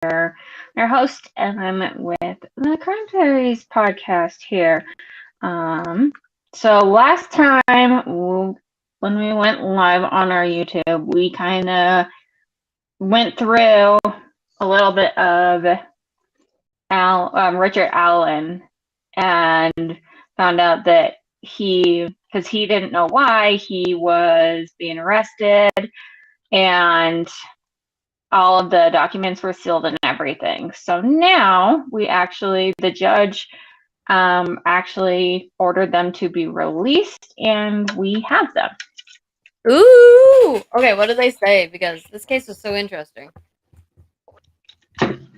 your host, and I'm with the Crime Fairies podcast here. So last time when we went live on our YouTube, we kind of went through a little bit of Richard Allen and found out that because he didn't know why he was being arrested, and all of the documents were sealed and everything. So now the judge actually ordered them to be released, and we have them. Ooh! Okay, what did they say? Because this case was so interesting.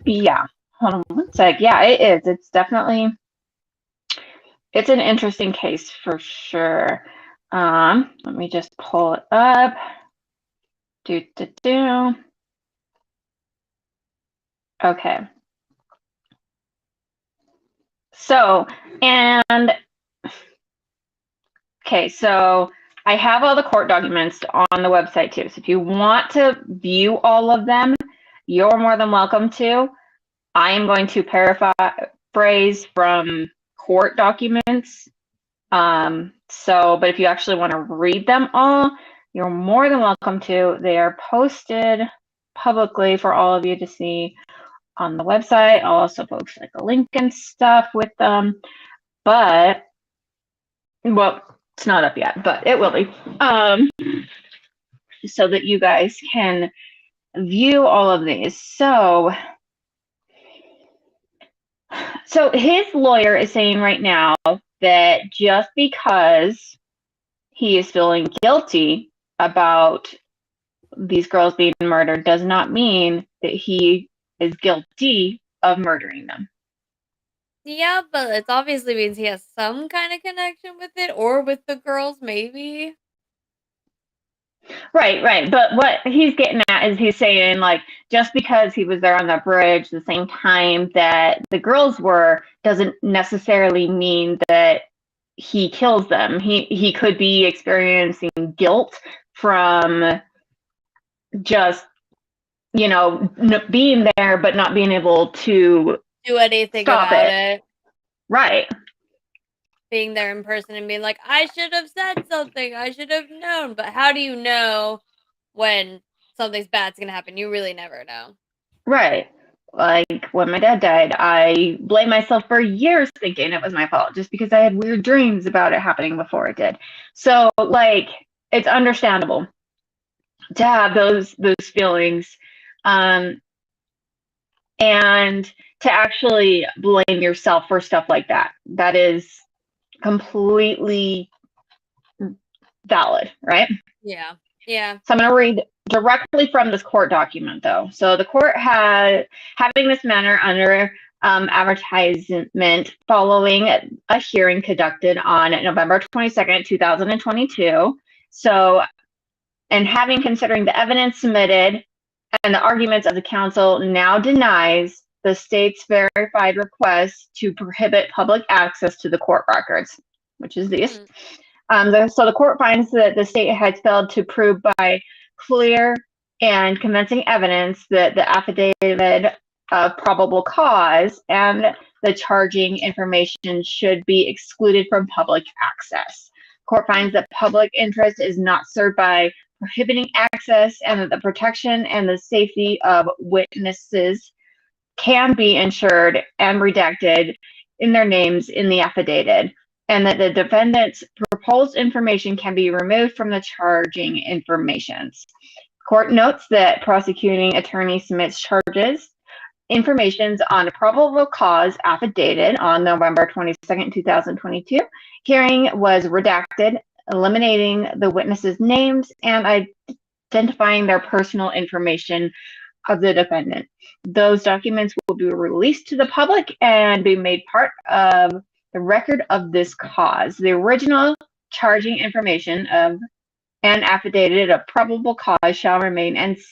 Yeah. Hold on one sec. Yeah, it is. It's an interesting case for sure. Let me just pull it up. Okay. So I have all the court documents on the website too. So if you want to view all of them, you're more than welcome to. I am going to paraphrase from court documents. But if you actually want to read them all, you're more than welcome to. They are posted publicly for all of you to see on the website. I'll also post like a link and stuff with them. But, well, it's not up yet, but it will be. So that you guys can view all of these. So his lawyer is saying right now that just because he is feeling guilty about these girls being murdered does not mean that he is guilty of murdering them. Yeah, but it obviously means he has some kind of connection with it, or with the girls, maybe. Right. But what he's getting at is he's saying, like, just because he was there on the bridge the same time that the girls were doesn't necessarily mean that he kills them. He could be experiencing guilt from just, being there but not being able to do anything stop about it. Right. Being there in person and being like, I should have said something. I should have known. But how do you know when something's bad's going to happen? You really never know. Right. Like when my dad died, I blamed myself for years thinking it was my fault just because I had weird dreams about it happening before it did. So, like, it's understandable to have those feelings, and to actually blame yourself for stuff like that. That is completely valid, right? Yeah. So I'm going to read directly from this court document, though. So the court had having this matter under advertisement following a hearing conducted on November 22nd, 2022. So, and having considering the evidence submitted and the arguments of the counsel, now denies the state's verified request to prohibit public access to the court records, which is these. So the court finds that the state has failed to prove by clear and convincing evidence that the affidavit of probable cause and the charging information should be excluded from public access. Court finds that public interest is not served by prohibiting access, and that the protection and the safety of witnesses can be ensured and redacted in their names in the affidavit, and that the defendant's proposed information can be removed from the charging informations. Court notes that prosecuting attorney submits charges information on a probable cause affidavit on November 22nd, 2022. Hearing was redacted, eliminating the witnesses' names and identifying their personal information of the defendant. Those documents will be released to the public and be made part of the record of this cause. The original charging information of an affidavit of probable cause shall remain as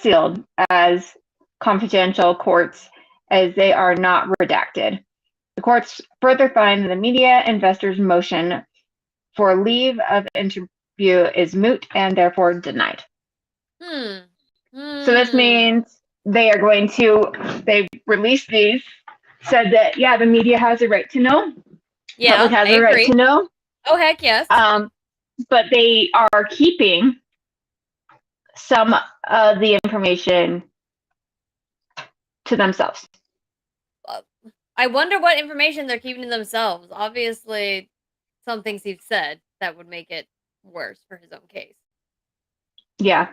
sealed as confidential courts, as they are not redacted. The courts further find that the media investors' motion for leave of interview is moot and therefore denied. So this means they are going to, they released these, said that, yeah, the media has a right to know. Yeah, Public has I a right agree. to know. Oh, heck yes. But they are keeping some of the information to themselves. I wonder what information they're keeping to themselves. Obviously, some things he's said that would make it worse for his own case. Yeah.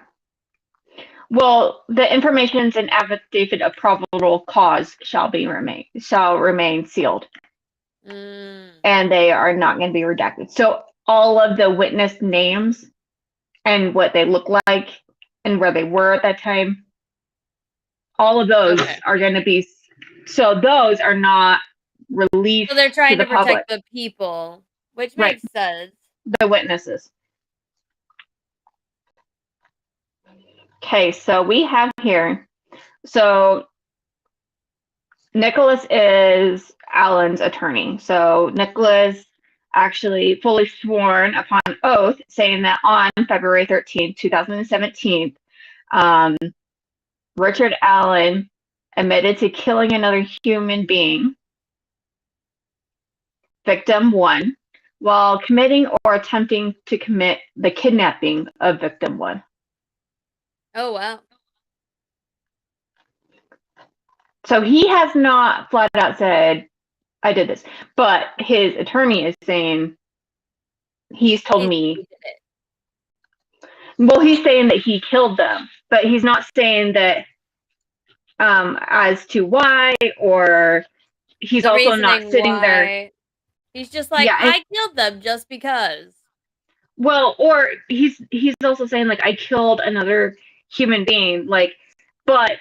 Well, the information's an affidavit of probable cause shall remain sealed. And they are not going to be redacted. So all of the witness names and what they look like and where they were at that time, all of those are going to be, so those are not released. So they're trying to to protect the people, which makes sense. The witnesses. Okay, so we have here, so Nicholas is Alan's attorney. So Nicholas actually fully sworn upon oath saying that on February 13th, 2017, Richard Allen admitted to killing another human being, victim 1, while committing or attempting to commit the kidnapping of victim 1. Oh, wow. So he has not flat out said, I did this. But his attorney is saying, he's told me. Well, he's saying that he killed them, but he's not saying that as to why, or he's the also not sitting there. He's just like, yeah, I killed them just because. Well, or he's also saying, like, I killed another human being, like, but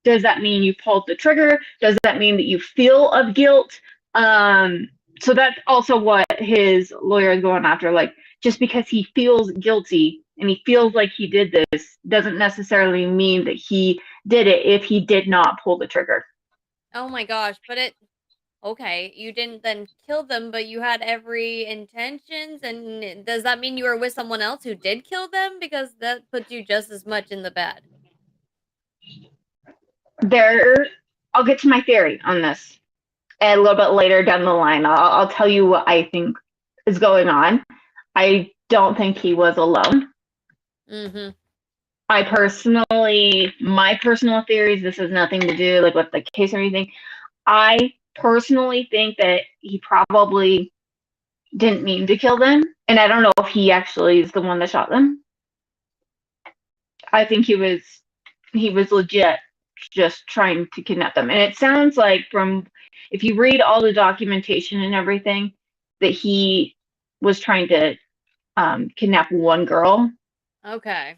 does that mean you pulled the trigger? Does that mean that you feel of guilt? So that's also what his lawyer is going after. Like, just because he feels guilty and he feels like he did this doesn't necessarily mean that he did it if he did not pull the trigger. Oh my gosh, but okay, you didn't then kill them, but you had every intentions, and does that mean you were with someone else who did kill them? Because that puts you just as much in the bad. I'll get to my theory on this a little bit later down the line. I'll tell you what I think is going on. I don't think he was alone. Mm-hmm. My personal theories, this has nothing to do like with the case or anything. I personally think that he probably didn't mean to kill them, and I don't know if he actually is the one that shot them. I think he was legit just trying to kidnap them. And it sounds like, from if you read all the documentation and everything, that he was trying to kidnap one girl. Okay.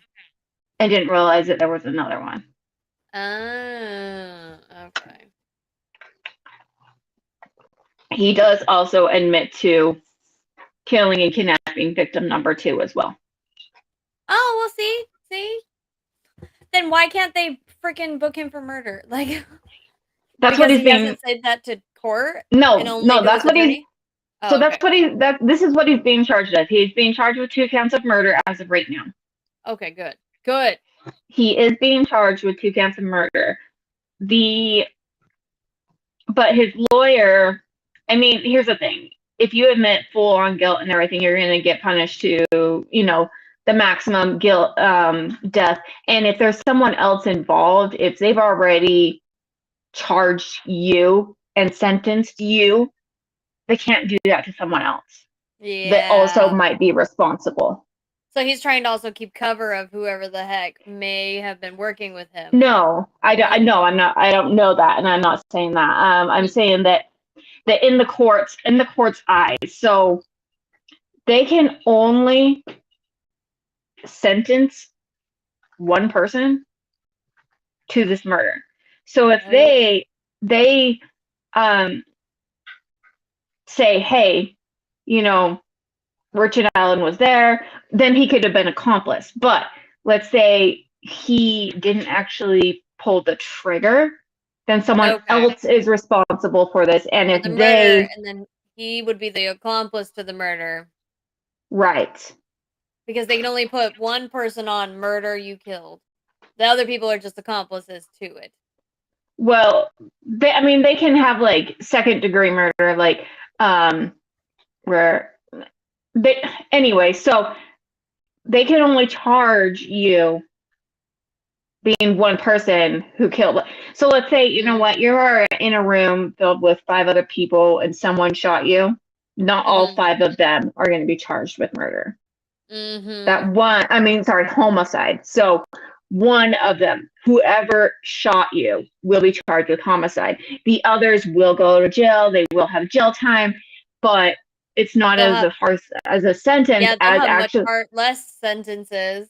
And didn't realize that there was another one. Okay. He does also admit to killing and kidnapping victim number 2 as well. Oh, well, see? Then why can't they freaking book him for murder? Like, that's what he hasn't said that to court. No, that's what he's. So that's what this is what he's being charged with. He's being charged with 2 counts of murder as of right now. Okay, good. He is being charged with 2 counts of murder. But his lawyer, I mean, here's the thing. If you admit full on guilt and everything, you're going to get punished to, the maximum guilt, death. And if there's someone else involved, if they've already charged you and sentenced you, they can't do that to someone else. Yeah. That also might be responsible. So he's trying to also keep cover of whoever the heck may have been working with him. No, I don't. I'm not. I don't know that, and I'm not saying that. I'm saying that in the court's eyes, so they can only sentence one person to this murder. So if they say, hey, Richard Allen was there, then he could have been accomplice. But let's say he didn't actually pull the trigger, then someone else is responsible for this. And if and then he would be the accomplice to the murder. Right. Because they can only put one person on murder you killed. The other people are just accomplices to it. Well, they can have like second degree murder, like where they anyway. So they can only charge you being one person who killed. So let's say, you know what, you're in a room filled with 5 other people and someone shot you. Not all 5 of them are going to be charged with murder. Homicide. So one of them, whoever shot you, will be charged with homicide. The others will go to jail. They will have jail time, but it's not as harsh as a sentence. Yeah, they'll have actually less sentences.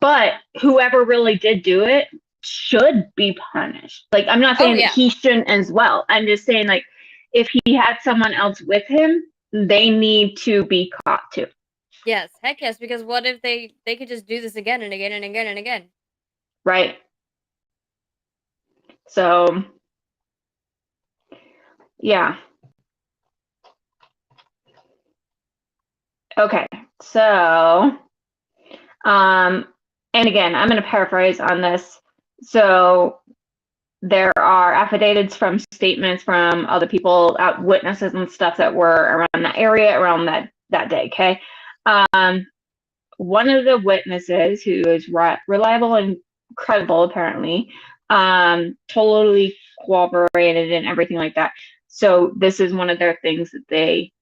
But whoever really did do it should be punished. Like, I'm not saying that he shouldn't as well. I'm just saying, like, if he had someone else with him, they need to be caught too. Yes, heck yes, because what if they could just do this again and again and again and again? Right. So, yeah. Okay, so, and again, I'm going to paraphrase on this. So, there are affidavits from statements from other people, witnesses and stuff that were around that area around that day, okay? One of the witnesses, who is reliable and credible, apparently, totally cooperated and everything like that. So this is one of their things that they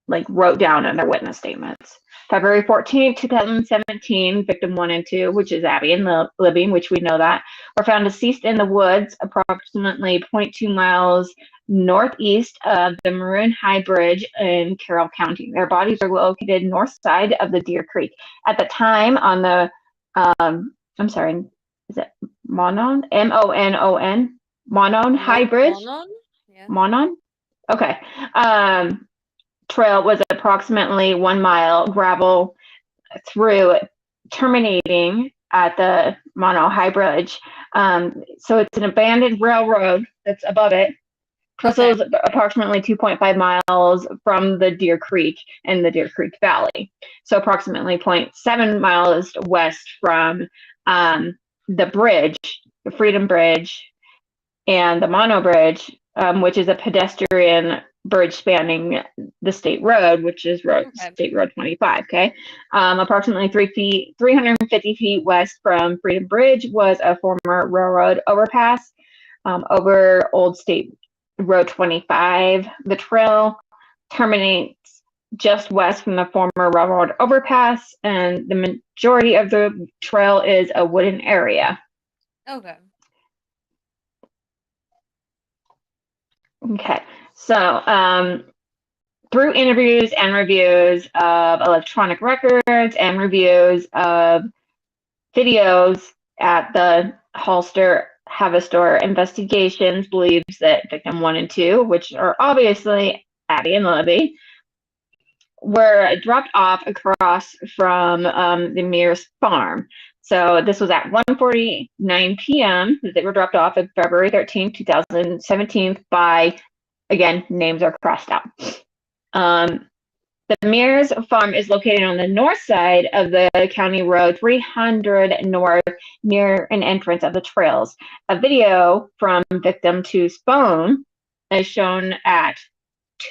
wrote down in their witness statements. February 14th, 2017, victim 1 and 2, which is Abby and Libby, which we know that, were found deceased in the woods approximately 0.2 miles northeast of the Maroon High Bridge in Carroll County. Their bodies are located north side of the Deer Creek. At the time, on the, I'm sorry, is it Monon? M-O-N-O-N? Monon High Bridge? Monon? Yeah. Monon? Okay. Trail was approximately 1 mile gravel through, terminating at the Mono High Bridge. So it's an abandoned railroad that's above it. Crystal is approximately 2.5 miles from the Deer Creek in the Deer Creek Valley. So approximately 0.7 miles west from the bridge, the Freedom Bridge, and the Mono Bridge, which is a pedestrian bridge spanning the state road, which is State Road 25. Okay, approximately 350 feet west from Freedom Bridge was a former railroad overpass over Old State Road 25. The trail terminates just west from the former railroad overpass, and the majority of the trail is a wooden area. Okay. Okay, so through interviews and reviews of electronic records and reviews of videos at the Holster Havistor investigations, believes that victim 1 and 2, which are obviously Abby and Libby, were dropped off across from the Mears farm. So this was at 1:49 p.m. that they were dropped off on February 13, 2017 by, again, names are crossed out. The Mears farm is located on the north side of the County Road 300 north, near an entrance of the trails. A video from victim 2's phone is shown at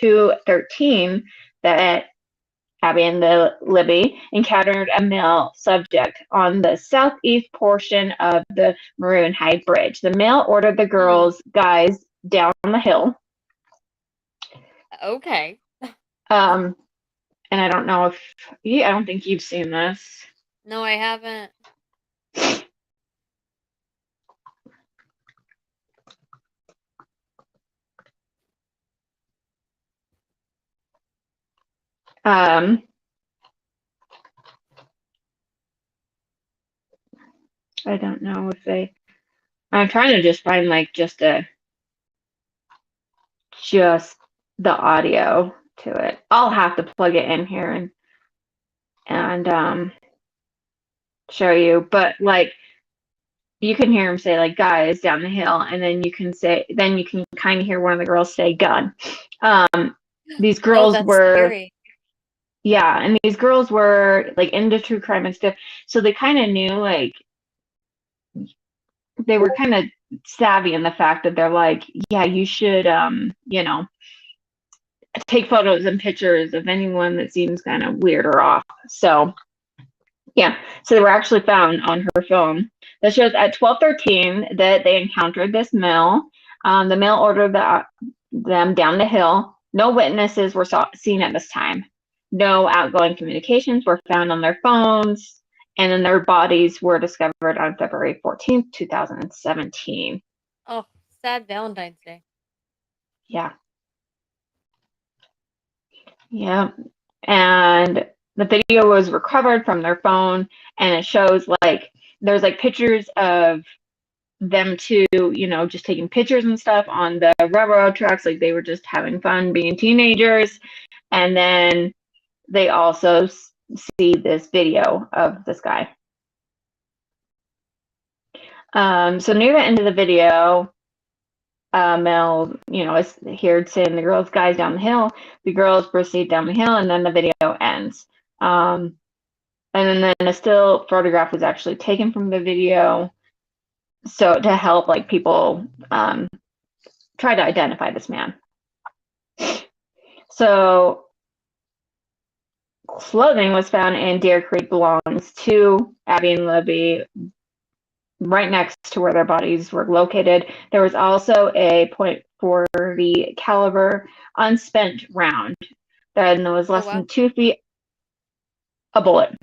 2:13 that Abby and Libby encountered a male subject on the southeast portion of the Maroon High Bridge. The male ordered the guys down the hill. Okay. And I don't know if I don't think you've seen this. No, I haven't. I don't know if I'm trying to just find just the audio to it. I'll have to plug it in here and show you, but you can hear him say guys down the hill, and then you can kind of hear one of the girls say gun. These girls were scary. Yeah, and these girls were into true crime and stuff, so they kind of knew they were kind of savvy in the fact that they're like, yeah, you should, take photos and pictures of anyone that seems kind of weird or off. So yeah, so they were actually found on her phone. That shows at 12:13 that they encountered this male. The male ordered them down the hill. No witnesses were seen at this time. No outgoing communications were found on their phones, and then their bodies were discovered on February 14th, 2017. Oh, sad Valentine's Day. Yeah. Yeah. And the video was recovered from their phone, and it shows like there's like pictures of them too, just taking pictures and stuff on the railroad tracks, like they were just having fun being teenagers. And then they also see this video of this guy. So near the end of the video, Mel, is here saying the girls, guys down the hill. The girls proceed down the hill, and then the video ends. And then a still photograph was actually taken from the video, so to help like people try to identify this man. So clothing was found in Deer Creek belongs to Abby and Libby, right next to where their bodies were located. There was also a .40 caliber unspent round that was less than 2 feet a bullet.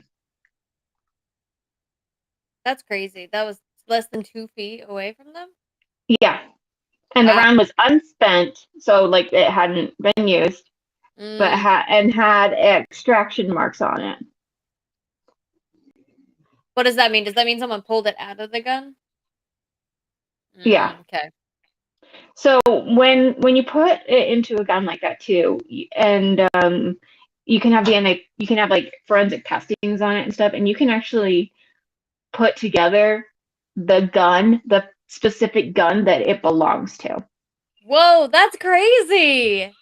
That's crazy. That was less than 2 feet away from them? Yeah. And the round was unspent, so like it hadn't been used, but had extraction marks on it. What does that mean? Does that mean someone pulled it out of the gun? Yeah. Okay. So when you put it into a gun like that too, and you can have DNA, you can have like forensic testings on it and stuff, and you can actually put together the specific gun that it belongs to. Whoa, that's crazy.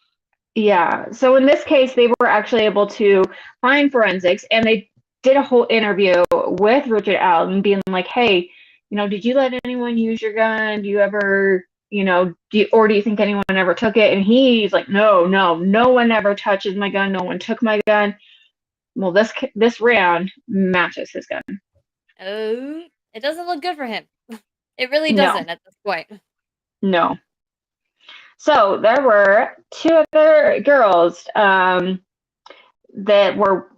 Yeah. So in this case, they were actually able to find forensics, and they did a whole interview with Richard Allen being like, hey, did you let anyone use your gun? Do you ever, do you think anyone ever took it? And he's like, no one ever touches my gun. No one took my gun. Well, this round matches his gun. Oh, it doesn't look good for him. It really doesn't at this point. No. So there were 2 other girls that were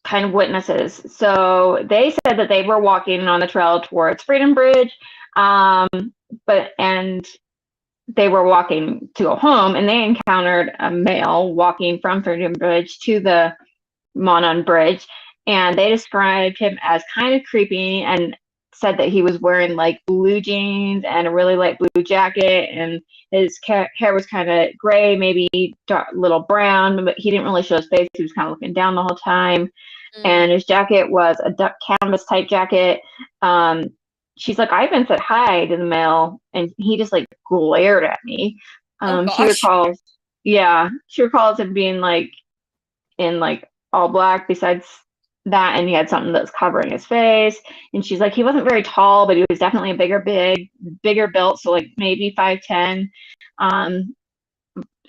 kind of witnesses. So they said that they were walking on the trail towards Freedom Bridge, and they were walking to go home, and they encountered a male walking from Freedom Bridge to the Monon Bridge, and they described him as kind of creepy and said that he was wearing like blue jeans and a really light blue jacket, and his hair was kind of gray, maybe dark, little brown, but he didn't really show his face. He was kind of looking down the whole time. And his jacket was a duck canvas type jacket. She's like, I even said hi to the male, and he just like glared at me. She recalls him being like in like all black besides that, and he had something that was covering his face. And she's like, he wasn't very tall, but he was definitely a bigger built, so like maybe 5'10".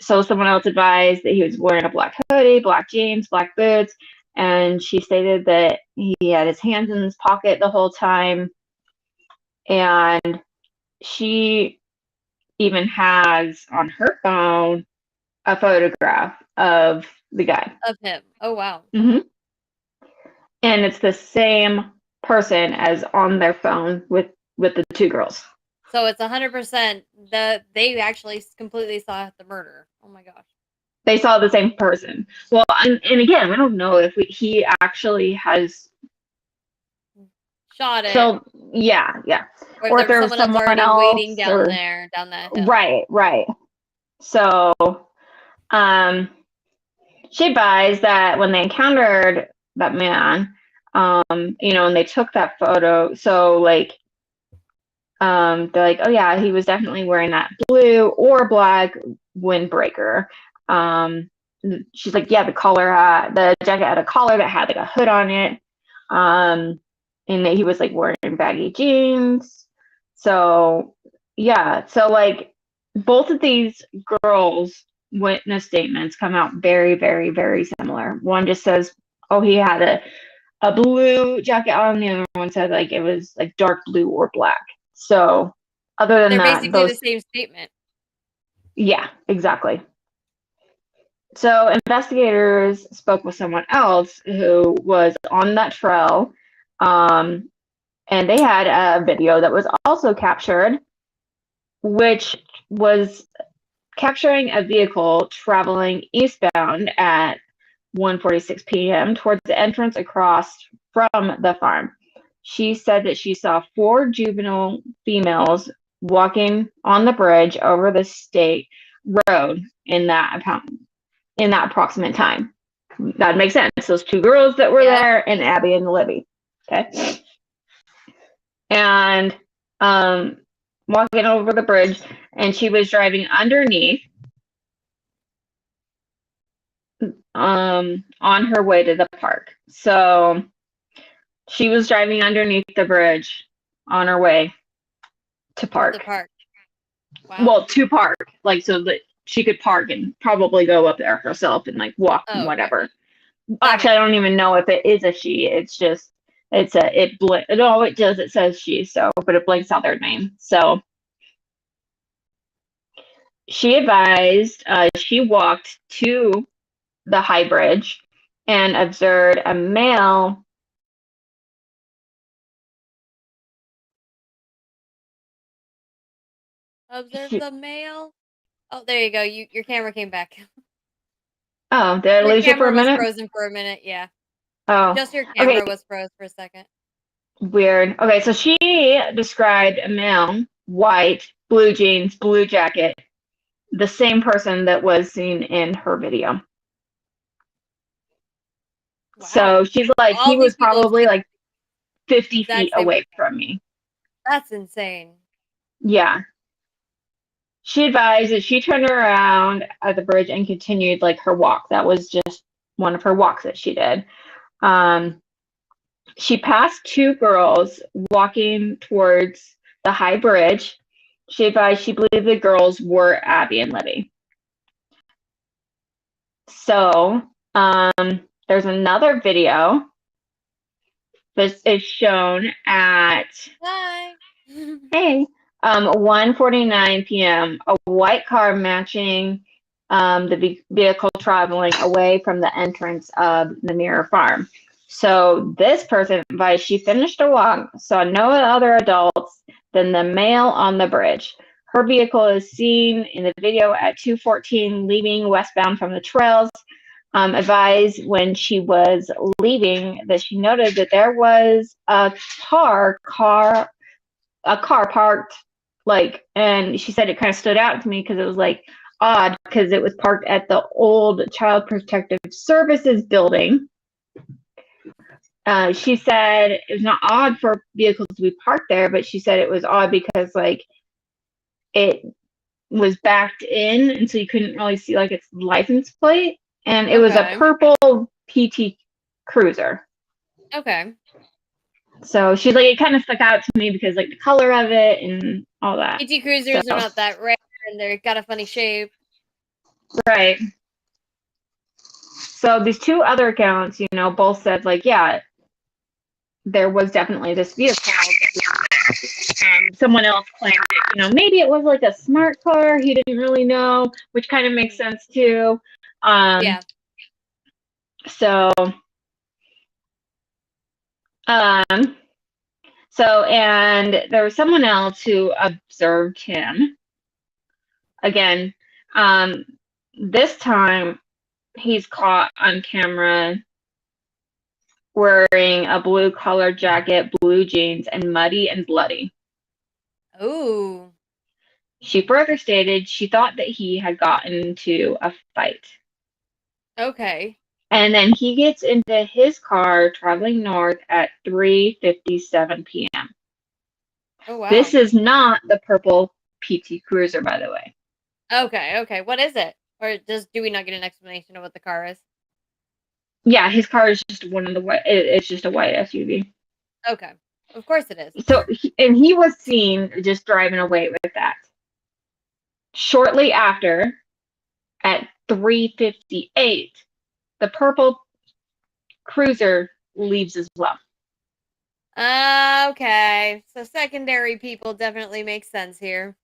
So someone else advised that he was wearing a black hoodie, black jeans, black boots, and she stated that he had his hands in his pocket the whole time. And she even has on her phone a photograph of the guy. Of him. Oh, wow. Mm-hmm. And it's the same person as on their phone with the 2 girls. So it's 100% that they actually completely saw the murder. Oh my gosh. They saw the same person. Well, and again, I don't know if he actually has shot it. So yeah. Or if there's someone else waiting down that hill. Right. So, she advised that when they encountered that man, and they took that photo, so like, they're like, oh yeah, he was definitely wearing that blue or black windbreaker. She's like, yeah, the jacket had a collar that had like a hood on it, and that he was like wearing baggy jeans. So, yeah. So, like, both of these girls' witness statements come out very, very, very similar. One just says, oh, he had a blue jacket on. The other one said, like, it was like dark blue or black. So, other than They're that, basically the those, same statement. yeah, exactly. So, investigators spoke with someone else who was on that trail. And they had a video that was also captured, which was capturing a vehicle traveling eastbound at 1:46 p.m. towards the entrance across from the farm. She said that she saw 4 juvenile females walking on the bridge over the state road in that approximate time. That makes sense. Those 2 girls that were there, and Abby and Libby. Okay. And walking over the bridge, and she was driving underneath on her way to the park. So she was driving underneath the bridge on her way to park. The park. Wow. Well, to park, like, so that she could park and probably go up there herself and like walk and whatever. Okay. Actually, I don't even know if it is a she. It's just it says she, so, but it blanks out their name. So she advised she walked to the high bridge and observed a male Observe the male. Oh, there you go. Your camera came back. Oh, did I lose you for a minute? Your camera was frozen for a minute, yeah. Oh. Just your camera was froze for a second. Weird. Okay, so she described a male, white, blue jeans, blue jacket, the same person that was seen in her video. Wow. So she's like, he was probably like 50 feet away from me. That's insane. Yeah. She advised that she turned around at the bridge and continued like her walk. That was just one of her walks that she did. She passed 2 girls walking towards the high bridge. She advised she believed the girls were Abby and Libby. So, there's another video. This is shown at hey, 1:49 p.m. A white car matching the vehicle traveling away from the entrance of the Mirror Farm. So this person advised she finished her walk, saw no other adults than the male on the bridge. Her vehicle is seen in the video at 2:14 leaving westbound from the trails. Advised when she was leaving that she noted that there was a car parked, like, and she said it kind of stood out to me because it was like odd because it was parked at the old Child Protective Services building. She said it was not odd for vehicles to be parked there, but she said it was odd because like it was backed in, and so you couldn't really see like its license plate, and it was a purple PT Cruiser. Okay. So she's like, it kind of stuck out to me because like the color of it and all that. PT Cruisers are not that rare, and they've got a funny shape. Right. So these 2 other accounts, you know, both said like, yeah, there was definitely this vehicle. Someone else claimed it, you know, maybe it was like a smart car. He didn't really know, which kind of makes sense too. Yeah. So, and there was someone else who observed him. Again, this time he's caught on camera wearing a blue collar jacket, blue jeans, and muddy and bloody. Ooh. She further stated she thought that he had gotten into a fight. Okay. And then he gets into his car traveling north at 3:57 p.m. Oh, wow. This is not the purple PT Cruiser, by the way. Okay. What is it? Or do we not get an explanation of what the car is? Yeah, his car is just one of the white. It's just a white SUV. Okay. Of course it is. So, and he was seen just driving away with that. Shortly after, at 3:58, the purple cruiser leaves as well. Okay, so secondary people definitely make sense here.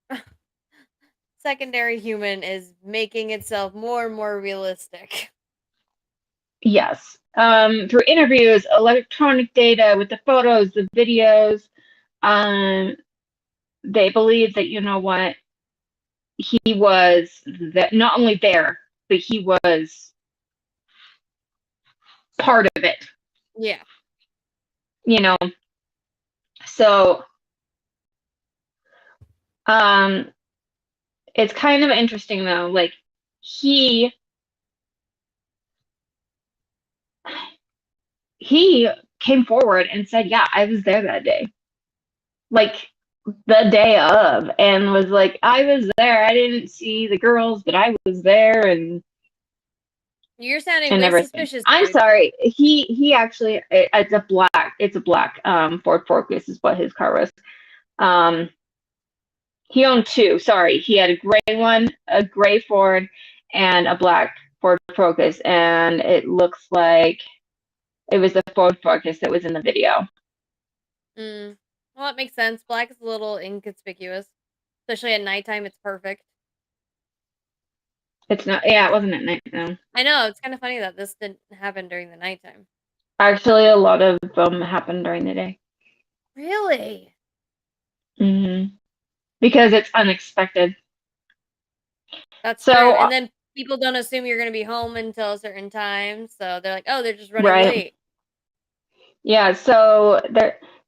Secondary human is making itself more and more realistic. Yes. Through interviews, electronic data with the photos, the videos, they believe that, you know what, he was that not only there, but he was part of it. Yeah. You know. So it's kind of interesting though, like he came forward and said, yeah, I was there that day. Like the day of, and was like, I was there. I didn't see the girls, but I was there, and You're sounding and way everything. suspicious. I'm Dude. sorry. He actually, it's a black Ford Focus is what his car was. He owned two. Sorry, he had a gray one, a gray Ford, and a black Ford Focus, and it looks like it was the Ford Focus that was in the video. Well, that makes sense. Black is a little inconspicuous, especially at nighttime. It's perfect. It's not. Yeah, it wasn't at night. No. I know, it's kind of funny that this didn't happen during the nighttime. Actually, a lot of them happened during the day. Really? Because it's unexpected. That's so, true. And then people don't assume you're going to be home until a certain time, so they're like, "Oh, they're just running late." Yeah, so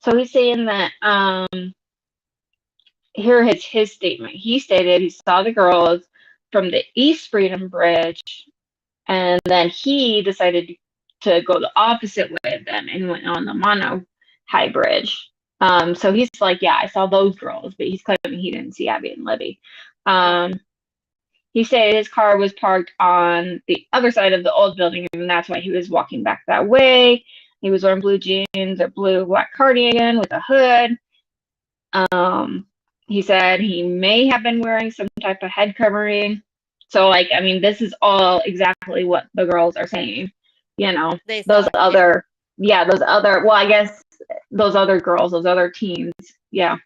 he's saying that here is his statement. He stated he saw the girls from the East Freedom Bridge, and then he decided to go the opposite way of them and went on the Mono High Bridge. So he's like, yeah, I saw those girls, but he's claiming he didn't see Abby and Libby. He said his car was parked on the other side of the old building, and that's why he was walking back that way. He was wearing blue jeans, a blue black cardigan with a hood. He said he may have been wearing some type of head covering. So, like, I mean, this is all exactly what the girls are saying. You know, those other, well, I guess those other girls, those other teens, yeah.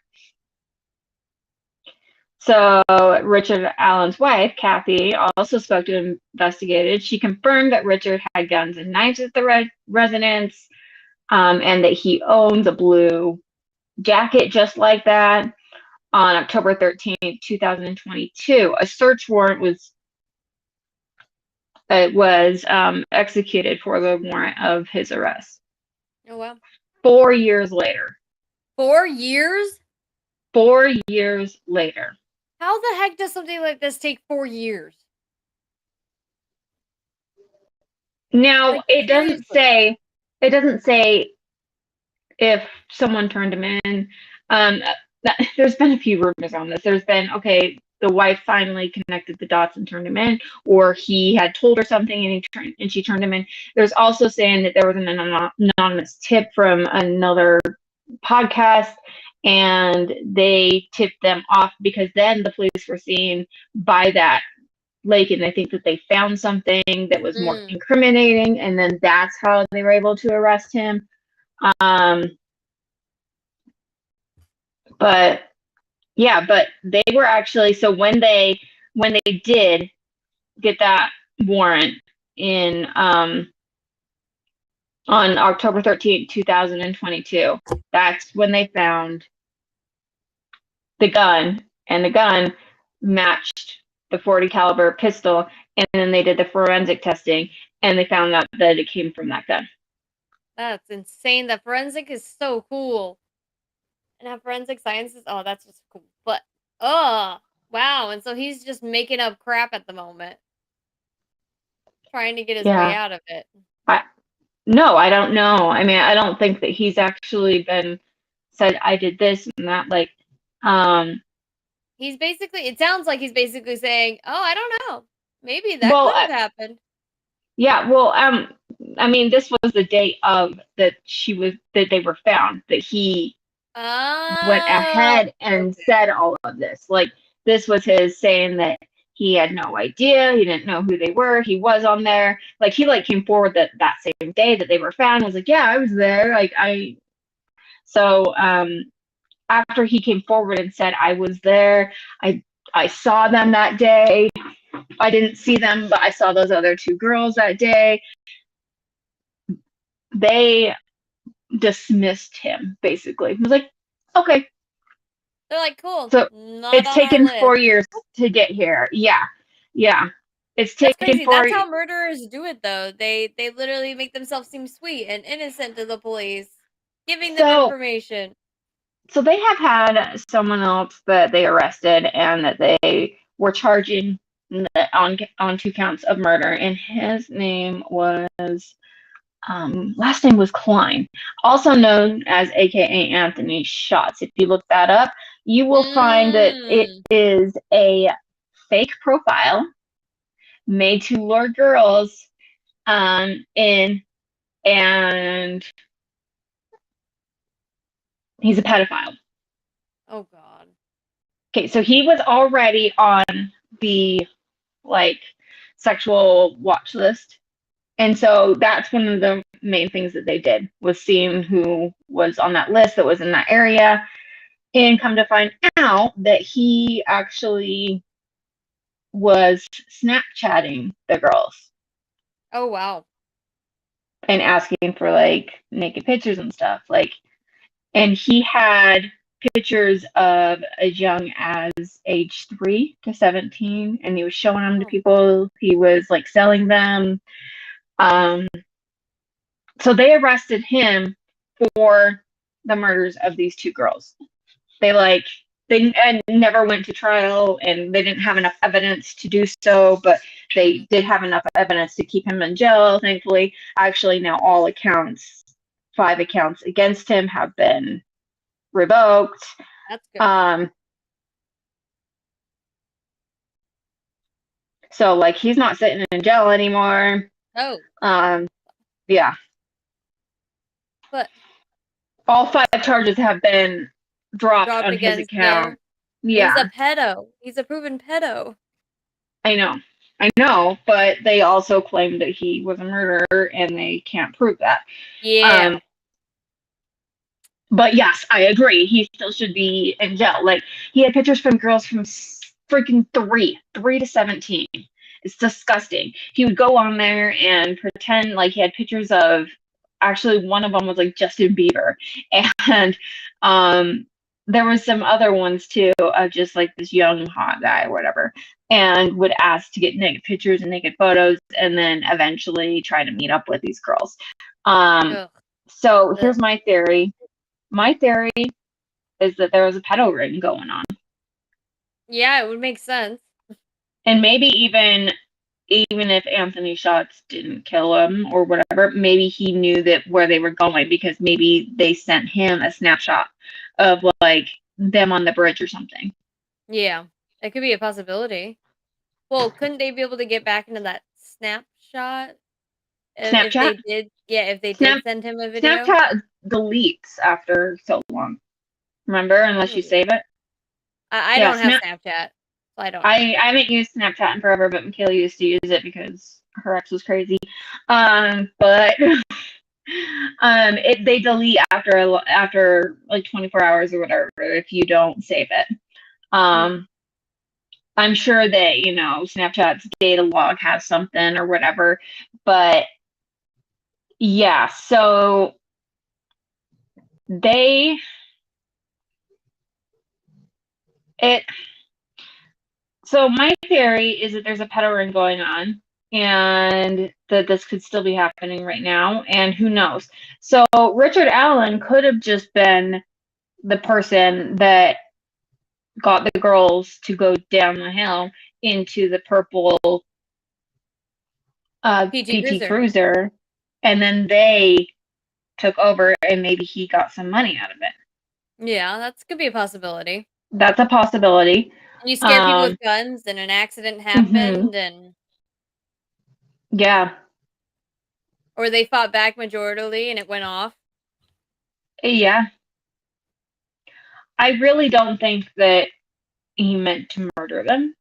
So Richard Allen's wife, Kathy, also spoke to investigators. She confirmed that Richard had guns and knives at the residence, and that he owns a blue jacket just like that. On October 13th, 2022, a search warrant was executed for the warrant of his arrest. Oh, wow. 4 years later. 4 years? 4 years later. How the heck does something like this take 4 years? Now, like, it doesn't say if someone turned him in. There's been a few rumors on this. There's been, okay, the wife finally connected the dots and turned him in, or he had told her something and she turned him in. There's also saying that there was an anonymous tip from another podcast, and they tipped them off because then the police were seen by that lake, and I think that they found something that was more incriminating, and then that's how they were able to arrest him. But yeah, but they were actually, so when they did get that warrant in on October 13th, 2022, that's when they found the gun, and the gun matched the .40 caliber pistol, and then they did the forensic testing, and they found out that it came from that gun. That's insane. The forensic is so cool. And have forensic sciences, oh, that's just cool. But, wow. And so he's just making up crap at the moment. Trying to get his way out of it. No, I don't know. I mean, I don't think that he's actually been said, I did this and that. Like, he's basically, it sounds like he's basically saying, oh, I don't know. Maybe that could have happened. Yeah, well, I mean, this was the day of that they were found, that he went Oh, ahead and okay. said all of this. Like, this was his saying that he had no idea, he didn't know who they were, he was on there. Like, he like came forward that same day that they were found, was like, yeah, I was there. Like, so after he came forward and said, I was there, I saw them that day. I didn't see them, but I saw those other two girls that day. They dismissed him, basically. It was like, okay. They're like, cool, So not it's on our taken list. 4 years to get here. Yeah. Yeah. It's That's taken crazy. That's 4. how murderers do it, though. They literally make themselves seem sweet and innocent to the police, giving them So information. so they have had someone else that they arrested and that they were charging on 2 counts of murder, and his name was last name was Klein, also known as AKA Anthony Shots. If you look that up, you will find that it Mm. is a fake profile made to lure girls in, and he's a pedophile. Oh God. Okay, so he was already on the like sexual watch list. And so that's one of the main things that they did, was seeing who was on that list that was in that area, and come to find out that he actually was Snapchatting the girls Oh wow. and asking for like naked pictures and stuff. Like, and he had pictures of as young as age 3 to 17, and he was showing them to Oh. people. He was like selling them. Um, so they arrested him for the murders of these two girls. They like they never went to trial, and they didn't have enough evidence to do so, but they did have enough evidence to keep him in jail, thankfully. Actually, now all accounts, 5 accounts against him, have been revoked. That's good. Um, so like he's not sitting in jail anymore. Oh, Um, yeah, but all 5 charges have been dropped dropped on his against account. him. He's a Yeah, pedo. He's a proven pedo. I know. I know, but they also claim that he was a murderer, and they can't prove that. Yeah. Um, but yes, I agree. He still should be in jail. Like, he had pictures from girls from freaking 3 to 17. It's disgusting. He would go on there and pretend like he had pictures of, actually one of them was like Justin Bieber, and um there was some other ones too of just like this young hot guy or whatever, and would ask to get naked pictures and naked photos, and then eventually try to meet up with these girls. Um Ugh. so Ugh. here's my theory. My theory is that there was a pedo ring going on. Yeah, it would make sense. And maybe even if Anthony Shots didn't kill him or whatever, maybe he knew that where they were going, because maybe they sent him a snapshot of like them on the bridge or something. Yeah, it could be a possibility. Well, couldn't they be able to get back into that snapshot if Snapchat? they did? Yeah, if they did Snap send him a video. Snapchat deletes after so long. Remember, unless you Oh, save it. I Yeah, don't have Snapchat, so I don't know. I haven't used Snapchat in forever, but Michaela used to use it because her ex was crazy. But they delete after like 24 hours or whatever if you don't save it. Mm. Um, I'm sure that Snapchat's data log has something or whatever, but yeah. So they it so my theory is that there's a pedo ring going on, and that this could still be happening right now, and who knows. So Richard Allen could have just been the person that got the girls to go down the hill into the purple PT PT Cruiser. Cruiser, and then they took over, and maybe he got some money out of it. Yeah, that's could be a possibility. That's a possibility. And you scare people Um, with guns, and an accident mhm, happened, and yeah, or they fought back majorly, and it went off. yeah. I really don't think that he meant to murder them.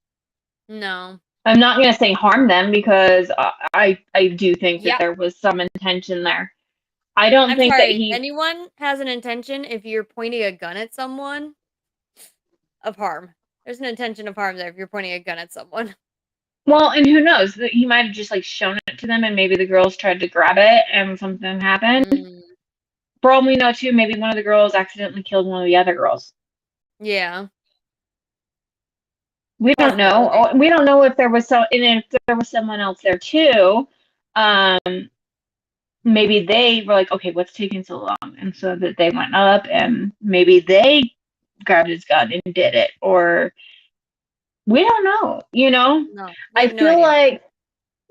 No. I'm not going to say harm them because I do think that Yep. there was some intention there. I don't I'm think that sorry. he. Anyone has an intention if you're pointing a gun at someone of harm. There's an intention of harm there if you're pointing a gun at someone. Well, and who knows? He might have just like shown it to them, and maybe the girls tried to grab it, and something happened. Mm, For all we know, too, maybe one of the girls accidentally killed one of the other girls. yeah. We don't know. Possibility. We don't know if there was and if there was someone else there too. Maybe they were like, okay, what's taking so long? And so that they went up and maybe they grabbed his gun and did it, or we don't know. No. We I have no feel idea. like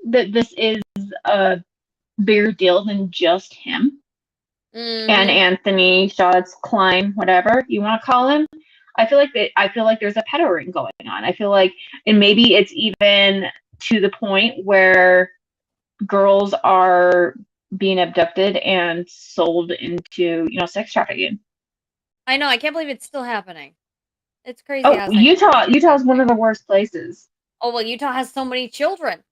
that this is a bigger deal than just him and Mm-hmm. Anthony Schatz Klein, whatever you want to call him. I feel like there's a pedo ring going on. I feel like, and maybe it's even to the point where girls are being abducted and sold into, sex trafficking. I know. I can't believe it's still happening. It's crazy Oh, how sex Utah, trafficking is Utah's one happening. of the worst places. Oh, well, Utah has so many children.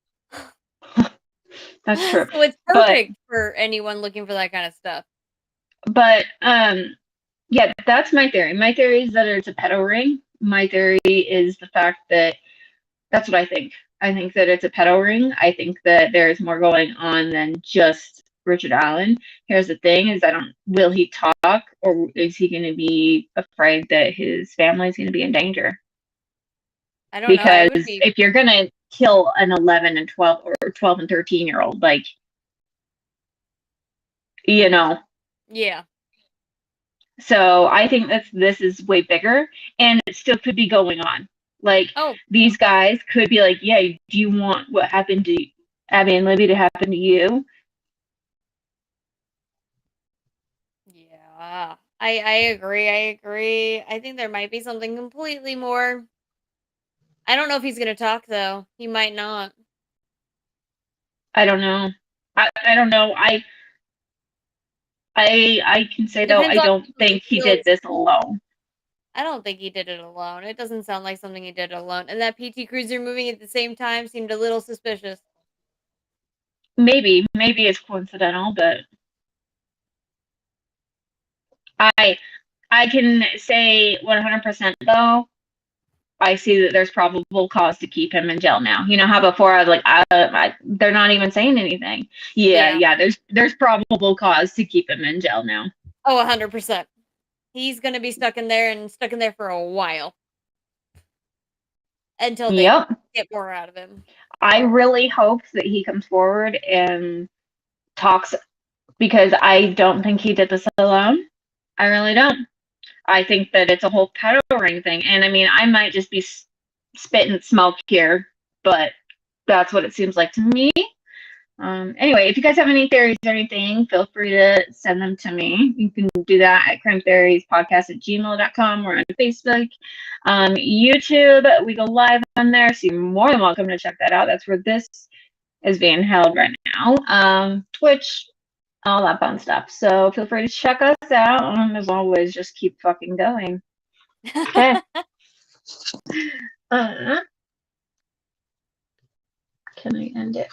That's true. So it's But perfect for anyone looking for that kind of stuff. but yeah, that's my theory. My theory is that it's a pedo ring. My theory is the fact that that's what I think. I think that it's a pedo ring. I think that there's more going on than just Richard Allen. Here's the thing is will he talk, or is he going to be afraid that his family is going to be in danger? I don't know. I Because would be. if you're going to kill an 11 and 12 or 12 and 13-year-old, like, you know, Yeah. so I think this is way bigger and it still could be going on. Like, Oh, these guys could be like, yeah, do you want what happened to Abby and Libby to happen to you? yeah. I agree. I agree. I think there might be something completely more. I don't know if he's going to talk, though. He might not. I don't know. I don't know. I can say It though, depends I on don't who he think he did feels. this alone. I don't think he did it alone. It doesn't sound like something he did alone. And that PT Cruiser moving at the same time seemed a little suspicious. Maybe it's coincidental, but I I can say 100% though. I see that there's probable cause to keep him in jail now. You know how before I was like, they're not even saying anything. Yeah, Yeah. yeah. There's probable cause to keep him in jail now. Oh, 100%. He's going to be stuck in there and stuck in there for a while until they Yep. get more out of him. I really hope that he comes forward and talks because I don't think he did this alone. I really don't. I think that it's a whole pedo ring thing. And I mean, I might just be spitting smoke here, but that's what it seems like to me. Anyway, if you guys have any theories or anything, feel free to send them to me. You can do that at crimetheoriespodcast@gmail.com or on Facebook. YouTube, we go live on there, so you're more than welcome to check that out. That's where this is being held right now. Twitch, all that fun stuff. So feel free to check us out. As always, just keep fucking going. Okay. Can I end it?